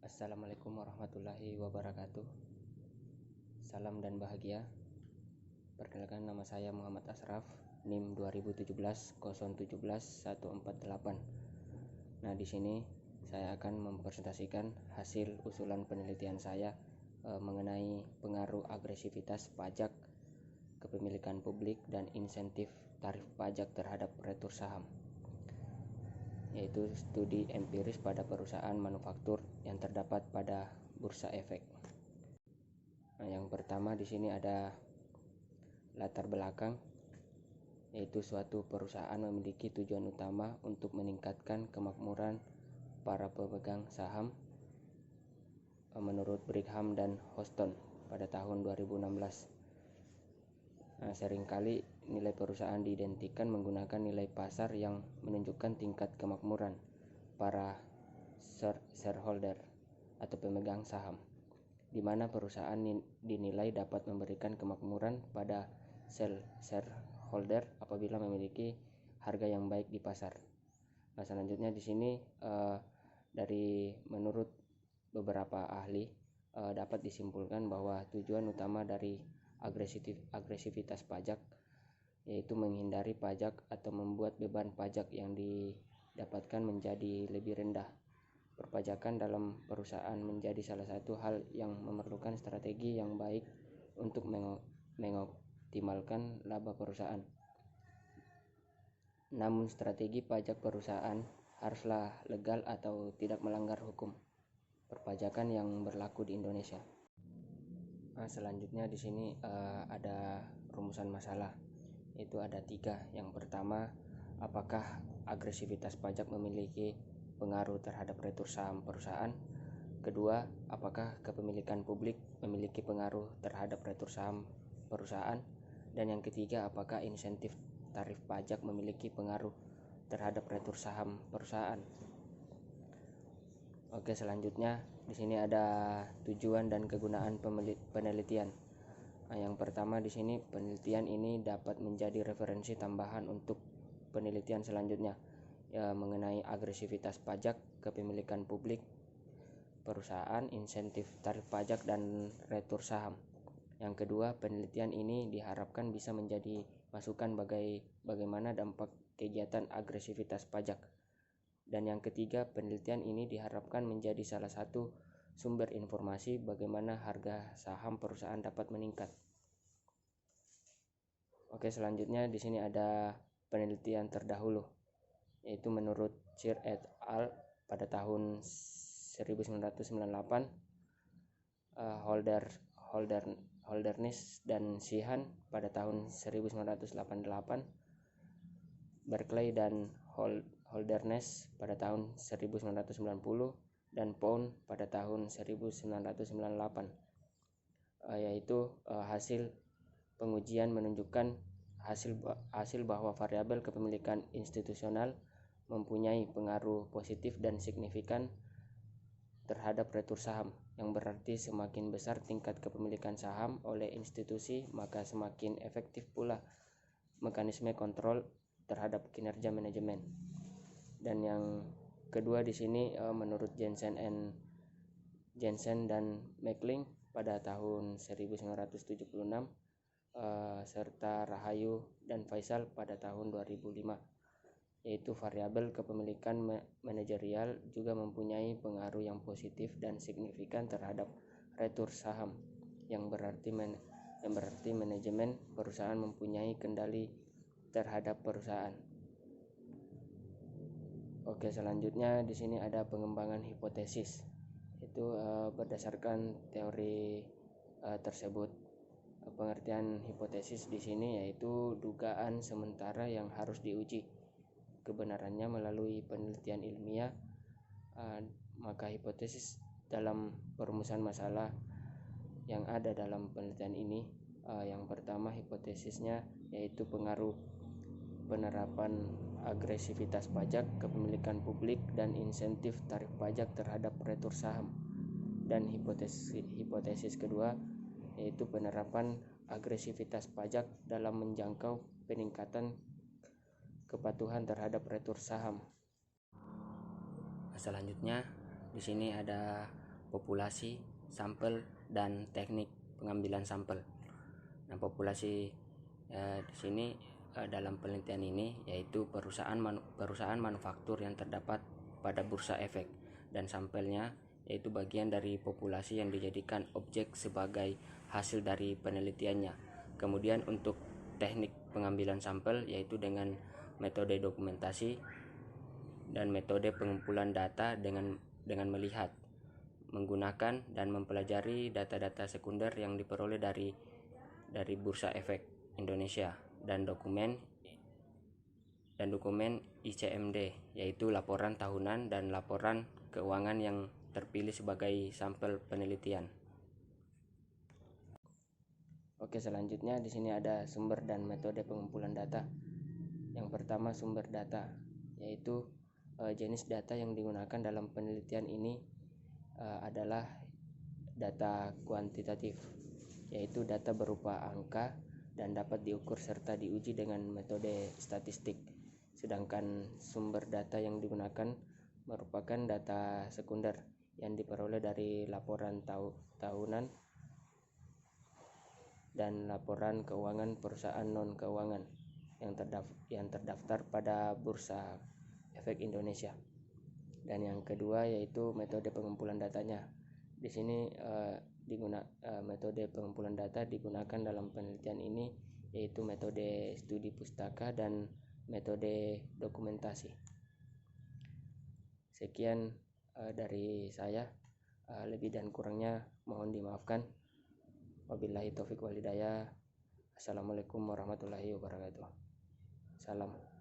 Assalamualaikum warahmatullahi wabarakatuh. Salam dan bahagia. Perkenalkan, nama saya Muhammad Asraf, NIM 2017 017 148. Nah, di sini saya akan mempresentasikan hasil usulan penelitian saya mengenai pengaruh agresivitas pajak, kepemilikan publik, dan insentif tarif pajak terhadap retur saham, yaitu studi empiris pada perusahaan manufaktur yang terdapat pada Bursa Efek. Nah, yang pertama di sini ada latar belakang, yaitu suatu perusahaan memiliki tujuan utama untuk meningkatkan kemakmuran para pemegang saham menurut Brigham dan Houston pada tahun 2016. Nah, seringkali nilai perusahaan diidentikan menggunakan nilai pasar yang menunjukkan tingkat kemakmuran para shareholder atau pemegang saham, di mana perusahaan dinilai dapat memberikan kemakmuran pada shareholder apabila memiliki harga yang baik di pasar. Nah, selanjutnya di sini dari menurut beberapa ahli dapat disimpulkan bahwa tujuan utama dari agresivitas pajak yaitu menghindari pajak atau membuat beban pajak yang didapatkan menjadi lebih rendah. Perpajakan dalam perusahaan menjadi salah satu hal yang memerlukan strategi yang baik untuk mengoptimalkan laba perusahaan. Namun strategi pajak perusahaan haruslah legal atau tidak melanggar hukum perpajakan yang berlaku di Indonesia. Nah, selanjutnya di sini ada rumusan masalah, itu ada 3. Yang pertama, apakah agresivitas pajak memiliki pengaruh terhadap retur saham perusahaan? Kedua, apakah kepemilikan publik memiliki pengaruh terhadap retur saham perusahaan? Dan yang ketiga, apakah insentif tarif pajak memiliki pengaruh terhadap retur saham perusahaan? Oke, selanjutnya di sini ada tujuan dan kegunaan penelitian. Nah, yang pertama di sini, penelitian ini dapat menjadi referensi tambahan untuk penelitian selanjutnya mengenai agresivitas pajak, kepemilikan publik perusahaan, insentif tarif pajak, dan retur saham. Yang kedua, penelitian ini diharapkan bisa menjadi masukan bagaimana dampak kegiatan agresivitas pajak. Dan yang ketiga, penelitian ini diharapkan menjadi salah satu sumber informasi bagaimana harga saham perusahaan dapat meningkat. Oke, selanjutnya di sini ada penelitian terdahulu, yaitu menurut Chir et al. Pada tahun 1998, Holderness dan Sheehan pada tahun 1988, Berkeley dan Holderness pada tahun 1990, dan Pound pada tahun 1998, yaitu hasil pengujian menunjukkan hasil bahwa variabel kepemilikan institusional mempunyai pengaruh positif dan signifikan terhadap retur saham, yang berarti semakin besar tingkat kepemilikan saham oleh institusi, maka semakin efektif pula mekanisme kontrol terhadap kinerja manajemen. Dan yang kedua di sini menurut Jensen dan Meckling pada tahun 1976, serta Rahayu dan Faisal pada tahun 2005, yaitu variabel kepemilikan manajerial juga mempunyai pengaruh yang positif dan signifikan terhadap retur saham, yang berarti manajemen perusahaan mempunyai kendali terhadap perusahaan. Oke, selanjutnya di sini ada pengembangan hipotesis. Itu berdasarkan teori tersebut. Pengertian hipotesis di sini yaitu dugaan sementara yang harus diuji kebenarannya melalui penelitian ilmiah. Maka hipotesis dalam perumusan masalah yang ada dalam penelitian ini, yang pertama hipotesisnya yaitu pengaruh penerapan agresivitas pajak, kepemilikan publik, dan insentif tarif pajak terhadap retur saham. Dan hipotesis kedua yaitu penerapan agresivitas pajak dalam menjangkau peningkatan kepatuhan terhadap retur saham. Selanjutnya di sini ada populasi, sampel, dan teknik pengambilan sampel. Nah, populasi di sini dalam penelitian ini yaitu perusahaan manufaktur yang terdapat pada bursa efek, dan sampelnya yaitu bagian dari populasi yang dijadikan objek sebagai hasil dari penelitiannya. Kemudian untuk teknik pengambilan sampel yaitu dengan metode dokumentasi dan metode pengumpulan data dengan melihat, menggunakan dan mempelajari data-data sekunder yang diperoleh dari Bursa Efek Indonesia dan dokumen ICMD, yaitu laporan tahunan dan laporan keuangan yang terpilih sebagai sampel penelitian. Oke, selanjutnya di sini ada sumber dan metode pengumpulan data. Yang pertama, sumber data, yaitu jenis data yang digunakan dalam penelitian ini adalah data kuantitatif, yaitu data berupa angka dan dapat diukur serta diuji dengan metode statistik. Sedangkan sumber data yang digunakan merupakan data sekunder yang diperoleh dari laporan tahunan dan laporan keuangan perusahaan non-keuangan yang terdaftar pada Bursa Efek Indonesia. Dan yang kedua yaitu metode pengumpulan datanya. Di sini metode pengumpulan data digunakan dalam penelitian ini yaitu metode studi pustaka dan metode dokumentasi. Sekian dari saya, lebih dan kurangnya mohon dimaafkan. Wabillahi taufiq wal hidayah. Assalamualaikum warahmatullahi wabarakatuh. Salam.